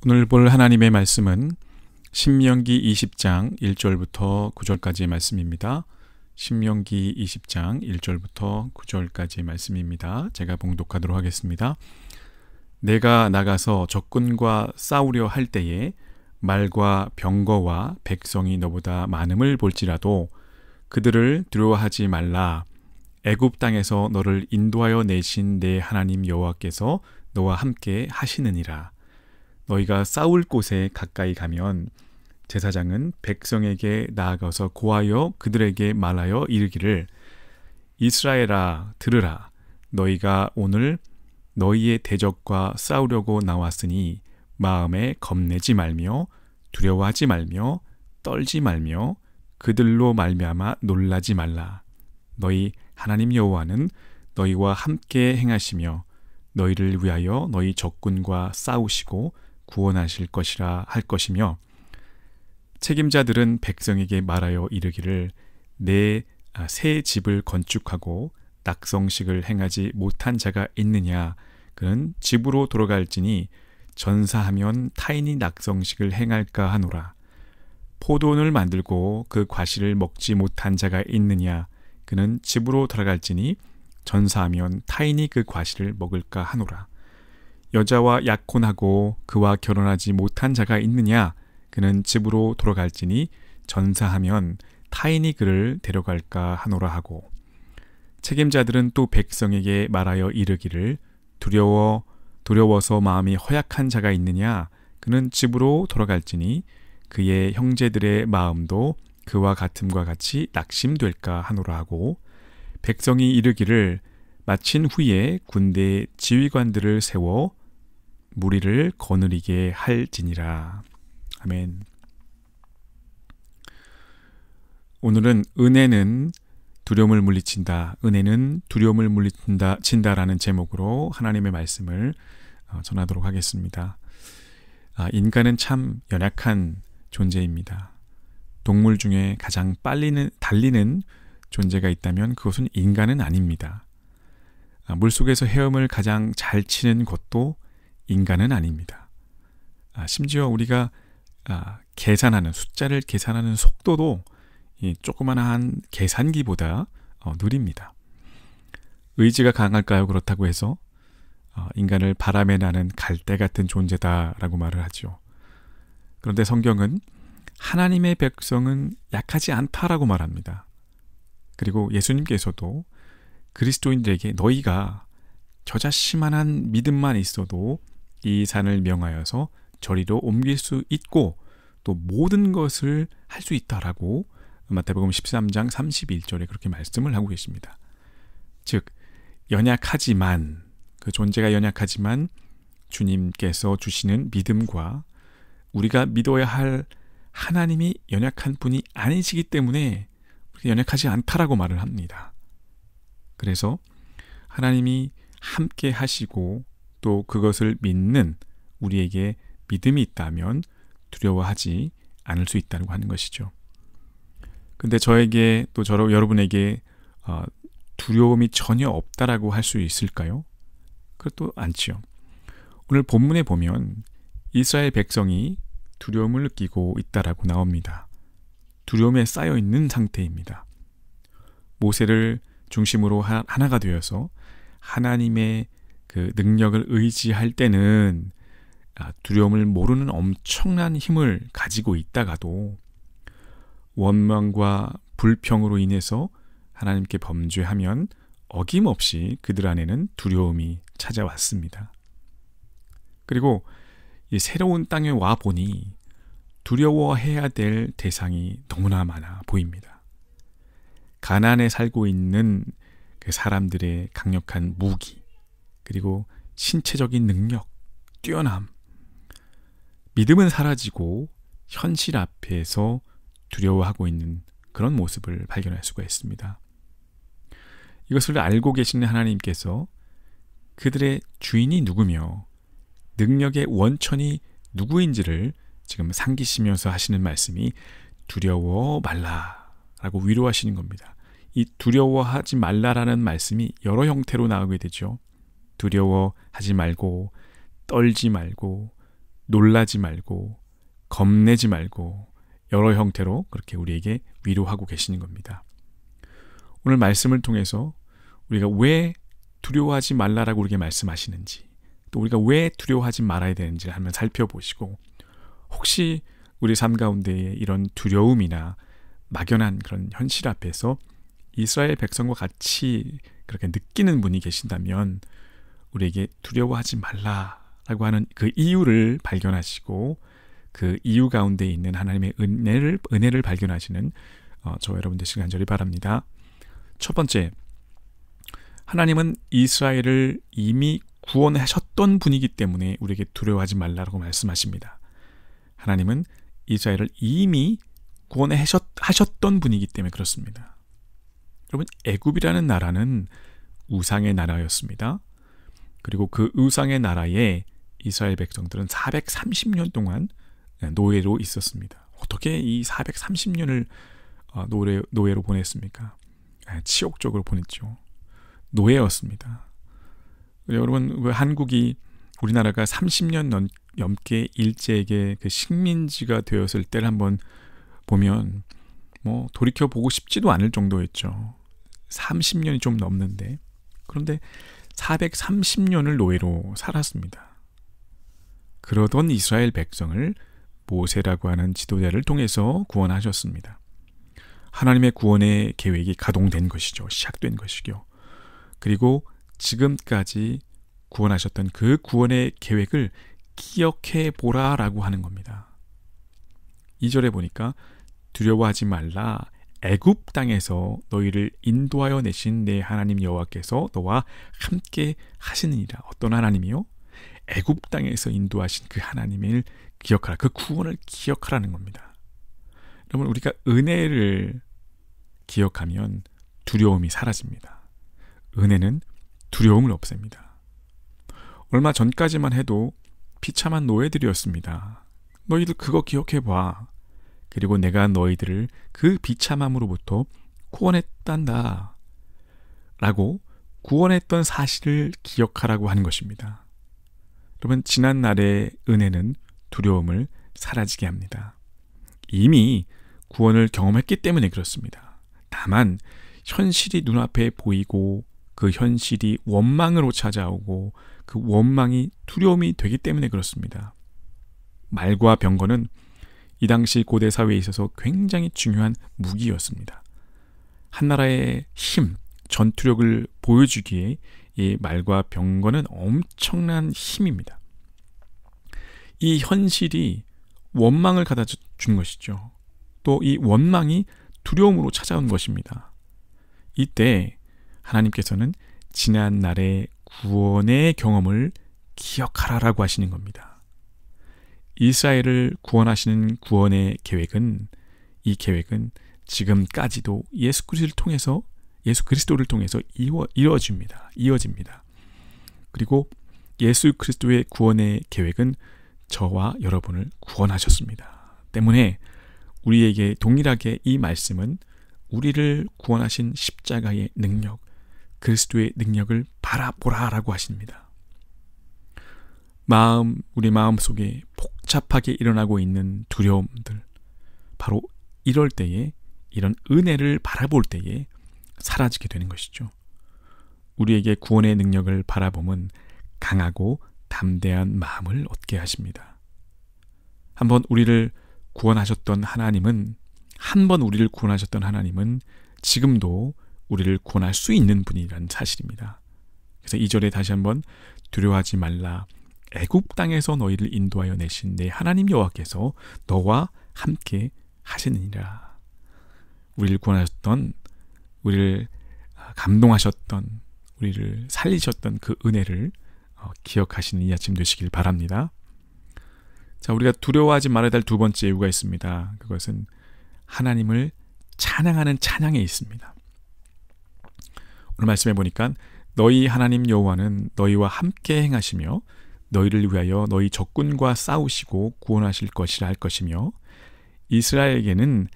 오늘 볼 하나님의 말씀은 신명기 20장 1절부터 9절까지의 말씀입니다. 신명기 20장 1절부터 9절까지의 말씀입니다. 제가 봉독하도록 하겠습니다. 내가 나가서 적군과 싸우려 할 때에 말과 병거와 백성이 너보다 많음을 볼지라도 그들을 두려워하지 말라. 애굽 땅에서 너를 인도하여 내신 내 하나님 여호와께서 너와 함께 하시느니라. 너희가 싸울 곳에 가까이 가면 제사장은 백성에게 나아가서 고하여 그들에게 말하여 이르기를 이스라엘아 들으라. 너희가 오늘 너희의 대적과 싸우려고 나왔으니 마음에 겁내지 말며 두려워하지 말며 떨지 말며 그들로 말미암아 놀라지 말라. 너희 하나님 여호와는 너희와 함께 행하시며 너희를 위하여 너희 적군과 싸우시고 구원하실 것이라 할 것이며 책임자들은 백성에게 말하여 이르기를 내 새 집을 건축하고 낙성식을 행하지 못한 자가 있느냐 그는 집으로 돌아갈지니 전사하면 타인이 낙성식을 행할까 하노라. 포도원을 만들고 그 과실을 먹지 못한 자가 있느냐 그는 집으로 돌아갈지니 전사하면 타인이 그 과실을 먹을까 하노라. 여자와 약혼하고 그와 결혼하지 못한 자가 있느냐 그는 집으로 돌아갈지니 전사하면 타인이 그를 데려갈까 하노라 하고 책임자들은 또 백성에게 말하여 이르기를 두려워서 마음이 허약한 자가 있느냐 그는 집으로 돌아갈지니 그의 형제들의 마음도 그와 같음과 같이 낙심될까 하노라 하고 백성이 이르기를 마친 후에 군대 지휘관들을 세워 무리를 거느리게 할지니라. 아멘. 오늘은 은혜는 두려움을 물리친다. 은혜는 두려움을 물리친다라는 제목으로 하나님의 말씀을 전하도록 하겠습니다. 인간은 참 연약한 존재입니다. 동물 중에 가장 빨리 달리는 존재가 있다면 그것은 인간은 아닙니다. 물속에서 헤엄을 가장 잘 치는 것도 인간은 아닙니다. 심지어 우리가 숫자를 계산하는 속도도 이 조그마한 계산기보다 느립니다. 의지가 강할까요? 그렇다고 해서 인간을 바람에 나는 갈대 같은 존재다라고 말을 하죠. 그런데 성경은 하나님의 백성은 약하지 않다라고 말합니다. 그리고 예수님께서도 그리스도인들에게 너희가 저자씨만한 믿음만 있어도 이 산을 명하여서 저리로 옮길 수 있고 또 모든 것을 할 수 있다라고 마태복음 13장 31절에 그렇게 말씀을 하고 계십니다. 즉 연약하지만 그 존재가 연약하지만 주님께서 주시는 믿음과 우리가 믿어야 할 하나님이 연약한 분이 아니시기 때문에 연약하지 않다라고 말을 합니다. 그래서 하나님이 함께 하시고 또 그것을 믿는 우리에게 믿음이 있다면 두려워하지 않을 수 있다고 하는 것이죠. 근데 저에게 또 여러분에게 두려움이 전혀 없다라고 할 수 있을까요? 그것도 않지요. 오늘 본문에 보면 이스라엘 백성이 두려움을 느끼고 있다라고 나옵니다. 두려움에 쌓여 있는 상태입니다. 모세를 중심으로 하나가 되어서 하나님의 그 능력을 의지할 때는 두려움을 모르는 엄청난 힘을 가지고 있다가도 원망과 불평으로 인해서 하나님께 범죄하면 어김없이 그들 안에는 두려움이 찾아왔습니다. 그리고 이 새로운 땅에 와 보니 두려워해야 될 대상이 너무나 많아 보입니다. 가나안에 살고 있는 그 사람들의 강력한 무기, 그리고 신체적인 능력, 뛰어남, 믿음은 사라지고 현실 앞에서 두려워하고 있는 그런 모습을 발견할 수가 있습니다. 이것을 알고 계시는 하나님께서 그들의 주인이 누구며 능력의 원천이 누구인지를 지금 상기시면서 하시는 말씀이 두려워 말라라고 위로하시는 겁니다. 이 두려워하지 말라라는 말씀이 여러 형태로 나오게 되죠. 두려워하지 말고 떨지 말고 놀라지 말고 겁내지 말고 여러 형태로 그렇게 우리에게 위로하고 계시는 겁니다. 오늘 말씀을 통해서 우리가 왜 두려워하지 말라라고 우리에게 말씀하시는지, 또 우리가 왜 두려워하지 말아야 되는지를 한번 살펴보시고, 혹시 우리 삶 가운데에 이런 두려움이나 막연한 그런 현실 앞에서 이스라엘 백성과 같이 그렇게 느끼는 분이 계신다면 우리에게 두려워하지 말라라고 하는 그 이유를 발견하시고, 그 이유 가운데 있는 하나님의 은혜를 발견하시는 저와 여러분 되시길 간절히 바랍니다. 첫 번째, 하나님은 이스라엘을 이미 구원하셨던 분이기 때문에 우리에게 두려워하지 말라고 말씀하십니다. 하나님은 이스라엘을 이미 구원하셨던 분이기 때문에 그렇습니다. 여러분, 애굽이라는 나라는 우상의 나라였습니다. 그리고 그 우상의 나라에 이스라엘 백성들은 430년 동안 노예로 있었습니다. 어떻게 이 430년을 노예로 보냈습니까? 치욕적으로 보냈죠. 노예였습니다. 여러분, 한국이 우리나라가 30년 넘게 일제에게 그 식민지가 되었을 때를 한번 보면 돌이켜보고 싶지도 않을 정도였죠. 30년이 좀 넘는데, 그런데 430년을 노예로 살았습니다. 그러던 이스라엘 백성을 모세라고 하는 지도자를 통해서 구원하셨습니다. 하나님의 구원의 계획이 가동된 것이죠. 시작된 것이죠. 그리고 지금까지 구원하셨던 그 구원의 계획을 기억해 보라라고 하는 겁니다. 2절에 보니까 두려워하지 말라, 애굽 땅에서 너희를 인도하여 내신 내 하나님 여호와께서 너와 함께 하시느니라. 어떤 하나님이요? 애굽 땅에서 인도하신 그 하나님을 기억하라. 그 구원을 기억하라는 겁니다. 여러분, 우리가 은혜를 기억하면 두려움이 사라집니다. 은혜는 두려움을 없앱니다. 얼마 전까지만 해도 비참한 노예들이었습니다. 너희들 그거 기억해봐. 그리고 내가 너희들을 그 비참함으로부터 구원했단다 라고 구원했던 사실을 기억하라고 하는 것입니다. 여러분, 지난날의 은혜는 두려움을 사라지게 합니다. 이미 구원을 경험했기 때문에 그렇습니다. 다만 현실이 눈앞에 보이고 그 현실이 원망으로 찾아오고 그 원망이 두려움이 되기 때문에 그렇습니다. 말과 병거는 이 당시 고대 사회에 있어서 굉장히 중요한 무기였습니다. 한 나라의 힘, 전투력을 보여주기에 이 말과 병거는 엄청난 힘입니다. 이 현실이 원망을 가다 준 것이죠. 또 이 원망이 두려움으로 찾아온 것입니다. 이때 하나님께서는 지난 날의 구원의 경험을 기억하라라고 하시는 겁니다. 이스라엘을 구원하시는 구원의 계획은, 이 계획은 지금까지도 예수 그리스도를 통해서 이어집니다. 그리고 예수 그리스도의 구원의 계획은 저와 여러분을 구원하셨습니다. 때문에 우리에게 동일하게 이 말씀은 우리를 구원하신 십자가의 능력, 그리스도의 능력을 바라보라라고 하십니다. 우리 마음 속에 복잡하게 일어나고 있는 두려움들, 바로 이럴 때에, 이런 은혜를 바라볼 때에 사라지게 되는 것이죠. 우리에게 구원의 능력을 바라보면 강하고 담대한 마음을 얻게 하십니다. 한번 우리를 구원하셨던 하나님은 지금도 우리를 구원할 수 있는 분이라는 사실입니다. 그래서 2절에 다시 한번 두려워하지 말라, 애굽 땅에서 너희를 인도하여 내신 내 하나님 여호와께서 너와 함께 하시느니라. 우리를 구원하셨던, 우리를 감동하셨던, 우리를 살리셨던 그 은혜를 기억하시는 이 아침 되시길 바랍니다. 자, 우리가 두려워하지 말아야 될 두 번째 이유가 있습니다. 그것은 하나님을 찬양하는 찬양에 있습니다. 오늘 말씀해 보니까 너희 하나님 여호와는 너희와 함께 행하시며 너희를 위하여 너희 적군과 싸우시고 구원하실 것이라 할 것이며, 이스라엘에게는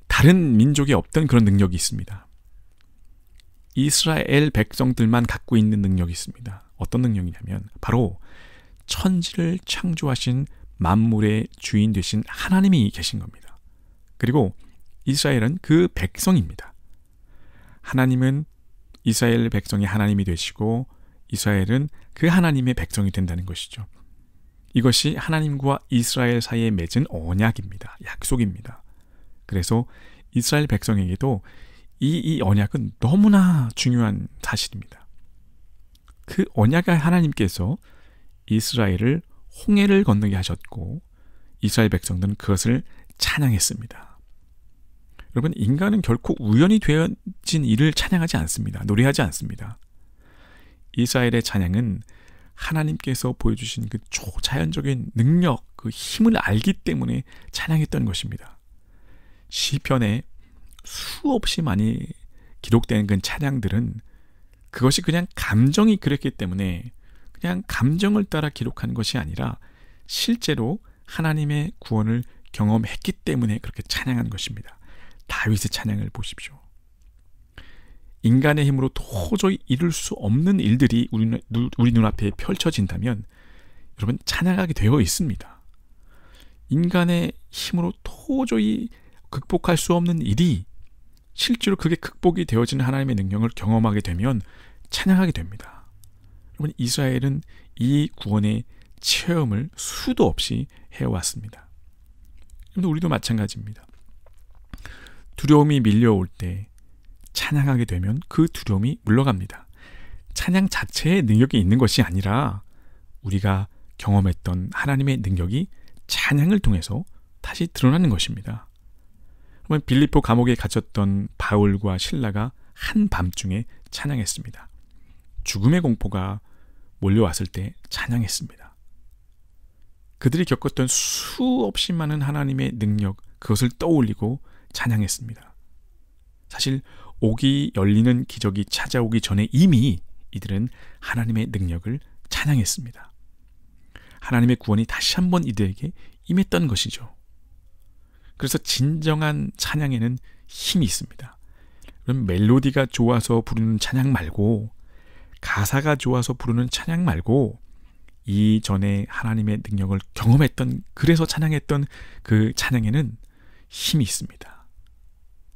다른 민족에 없던 그런 능력이 있습니다. 이스라엘 백성들만 갖고 있는 능력이 있습니다. 어떤 능력이냐면 바로 천지를 창조하신 만물의 주인 되신 하나님이 계신 겁니다. 그리고 이스라엘은 그 백성입니다. 하나님은 이스라엘 백성이 하나님이 되시고 이스라엘은 그 하나님의 백성이 된다는 것이죠. 이것이 하나님과 이스라엘 사이에 맺은 언약입니다. 약속입니다. 그래서 이스라엘 백성에게도 이 언약은 너무나 중요한 사실입니다. 그 언약을 하나님께서 이스라엘을 홍해를 건너게 하셨고 이스라엘 백성들은 그것을 찬양했습니다. 여러분, 인간은 결코 우연히 되어진 일을 찬양하지 않습니다. 노래하지 않습니다. 이스라엘의 찬양은 하나님께서 보여주신 그 초자연적인 능력, 그 힘을 알기 때문에 찬양했던 것입니다. 시편에 수없이 많이 기록된 그 찬양들은 그것이 그냥 감정이 그랬기 때문에 그냥 감정을 따라 기록한 것이 아니라 실제로 하나님의 구원을 경험했기 때문에 그렇게 찬양한 것입니다. 다윗의 찬양을 보십시오. 인간의 힘으로 도저히 이룰 수 없는 일들이 우리 눈앞에 펼쳐진다면 여러분, 찬양하게 되어 있습니다. 인간의 힘으로 도저히 극복할 수 없는 일이 실제로 그게 극복이 되어지는 하나님의 능력을 경험하게 되면 찬양하게 됩니다. 여러분, 이스라엘은 이 구원의 체험을 수도 없이 해왔습니다. 우리도 마찬가지입니다. 두려움이 밀려올 때 찬양하게 되면 그 두려움이 물러갑니다. 찬양 자체의 능력이 있는 것이 아니라 우리가 경험했던 하나님의 능력이 찬양을 통해서 다시 드러나는 것입니다. 빌립보 감옥에 갇혔던 바울과 실라가 한밤중에 찬양했습니다. 죽음의 공포가 몰려왔을 때 찬양했습니다. 그들이 겪었던 수없이 많은 하나님의 능력, 그것을 떠올리고 찬양했습니다. 사실 옥이 열리는 기적이 찾아오기 전에 이미 이들은 하나님의 능력을 찬양했습니다. 하나님의 구원이 다시 한번 이들에게 임했던 것이죠. 그래서 진정한 찬양에는 힘이 있습니다. 그럼 멜로디가 좋아서 부르는 찬양 말고, 가사가 좋아서 부르는 찬양 말고, 이전에 하나님의 능력을 경험했던, 그래서 찬양했던 그 찬양에는 힘이 있습니다.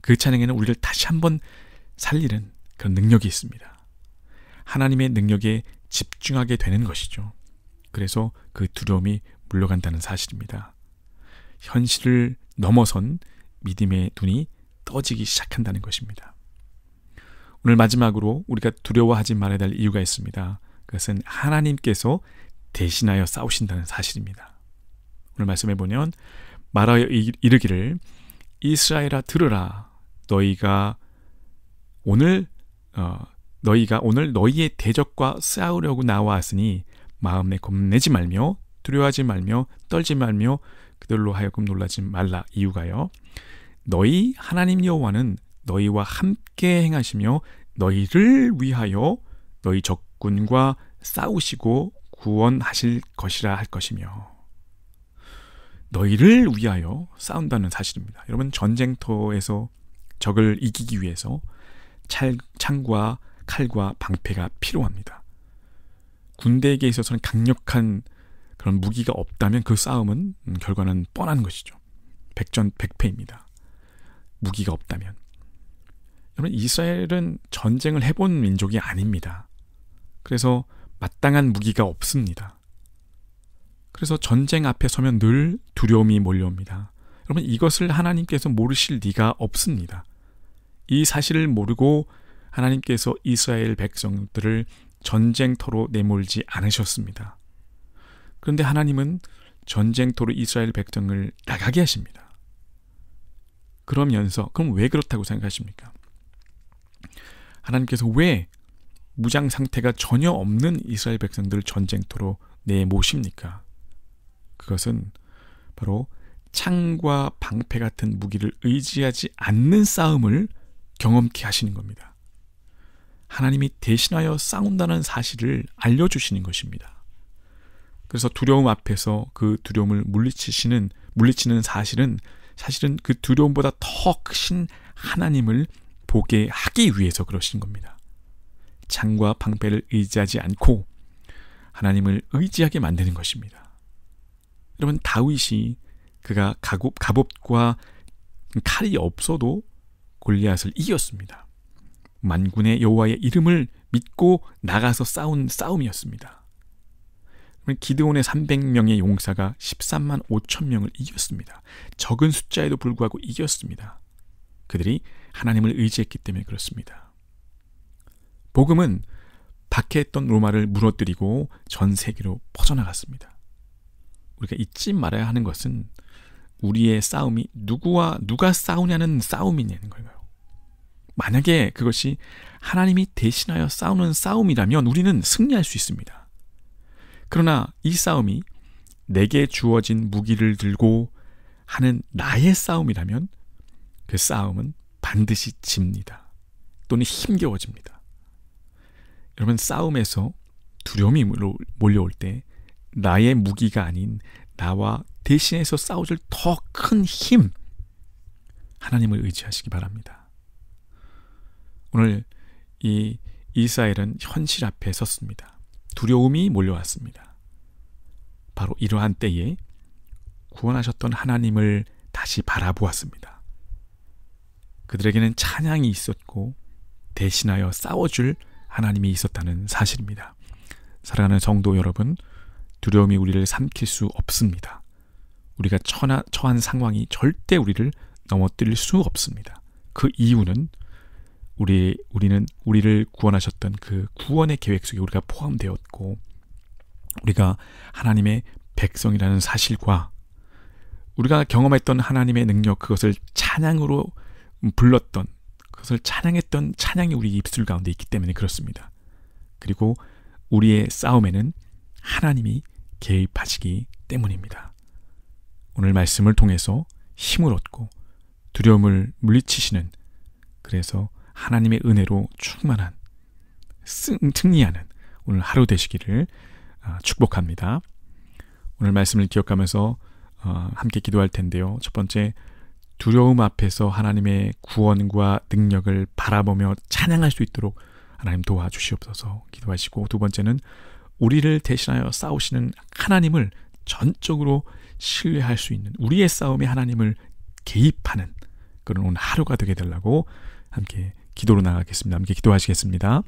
그 찬양에는 우리를 다시 한번 살리는 그런 능력이 있습니다. 하나님의 능력에 집중하게 되는 것이죠. 그래서 그 두려움이 물러간다는 사실입니다. 현실을 넘어선 믿음의 눈이 떠지기 시작한다는 것입니다. 오늘 마지막으로 우리가 두려워하지 말아야 할 이유가 있습니다. 그것은 하나님께서 대신하여 싸우신다는 사실입니다. 오늘 말씀해 보면 말하여 이르기를 이스라엘아 들으라. 너희가 오늘 너희의 대적과 싸우려고 나와왔으니 마음에 겁내지 말며 두려워하지 말며 떨지 말며 그들로 하여금 놀라지 말라. 이유가요, 너희 하나님 여호와는 너희와 함께 행하시며 너희를 위하여 너희 적군과 싸우시고 구원하실 것이라 할 것이며, 너희를 위하여 싸운다는 사실입니다. 여러분, 전쟁터에서 적을 이기기 위해서 창과 칼과 방패가 필요합니다. 군대에게 있어서는 강력한 그런 무기가 없다면 그 싸움은 결과는 뻔한 것이죠. 백전백패입니다. 무기가 없다면. 여러분, 이스라엘은 전쟁을 해본 민족이 아닙니다. 그래서 마땅한 무기가 없습니다. 그래서 전쟁 앞에 서면 늘 두려움이 몰려옵니다. 여러분, 이것을 하나님께서 모르실 리가 없습니다. 이 사실을 모르고 하나님께서 이스라엘 백성들을 전쟁터로 내몰지 않으셨습니다. 그런데 하나님은 전쟁터로 이스라엘 백성을 나가게 하십니다. 그러면서, 그럼 왜 그렇다고 생각하십니까? 하나님께서 왜 무장 상태가 전혀 없는 이스라엘 백성들을 전쟁터로 내모십니까? 그것은 바로 창과 방패 같은 무기를 의지하지 않는 싸움을 경험케 하시는 겁니다. 하나님이 대신하여 싸운다는 사실을 알려주시는 것입니다. 그래서 두려움 앞에서 그 두려움을 물리치는 사실은 그 두려움보다 더 크신 하나님을 보게 하기 위해서 그러신 겁니다. 창과 방패를 의지하지 않고 하나님을 의지하게 만드는 것입니다. 여러분, 다윗이 그가 갑옷과 칼이 없어도 골리앗을 이겼습니다. 만군의 여호와의 이름을 믿고 나가서 싸운 싸움이었습니다. 기드온의 300명의 용사가 13만 5천 명을 이겼습니다. 적은 숫자에도 불구하고 이겼습니다. 그들이 하나님을 의지했기 때문에 그렇습니다. 복음은 박해했던 로마를 무너뜨리고 전 세계로 퍼져나갔습니다. 우리가 잊지 말아야 하는 것은 우리의 싸움이 누가 싸우냐는 싸움이냐는 거예요. 만약에 그것이 하나님이 대신하여 싸우는 싸움이라면 우리는 승리할 수 있습니다. 그러나 이 싸움이 내게 주어진 무기를 들고 하는 나의 싸움이라면 그 싸움은 반드시 집니다. 또는 힘겨워집니다. 여러분, 싸움에서 두려움이 몰려올 때 나의 무기가 아닌 나와 대신해서 싸워줄 더 큰 힘, 하나님을 의지하시기 바랍니다. 오늘 이 이스라엘은 현실 앞에 섰습니다. 두려움이 몰려왔습니다. 바로 이러한 때에 구원하셨던 하나님을 다시 바라보았습니다. 그들에게는 찬양이 있었고 대신하여 싸워줄 하나님이 있었다는 사실입니다. 사랑하는 성도 여러분, 두려움이 우리를 삼킬 수 없습니다. 우리가 처한 상황이 절대 우리를 넘어뜨릴 수 없습니다. 그 이유는 우리는 우리를 구원하셨던 그 구원의 계획 속에 우리가 포함되었고, 우리가 하나님의 백성이라는 사실과 우리가 경험했던 하나님의 능력, 그것을 찬양으로 불렀던, 그것을 찬양했던 찬양이 우리 입술 가운데 있기 때문에 그렇습니다. 그리고 우리의 싸움에는 하나님이 개입하시기 때문입니다. 오늘 말씀을 통해서 힘을 얻고 두려움을 물리치시는, 그래서 하나님의 은혜로 충만한 승리하는 오늘 하루 되시기를 축복합니다. 오늘 말씀을 기억하면서 함께 기도할 텐데요. 첫 번째, 두려움 앞에서 하나님의 구원과 능력을 바라보며 찬양할 수 있도록 하나님 도와주시옵소서 기도하시고, 두 번째는 우리를 대신하여 싸우시는 하나님을 전적으로 신뢰할 수 있는, 우리의 싸움에 하나님을 개입하는 그런 오늘 하루가 되게 되려고 함께 기도로 나가겠습니다. 함께 기도하시겠습니다.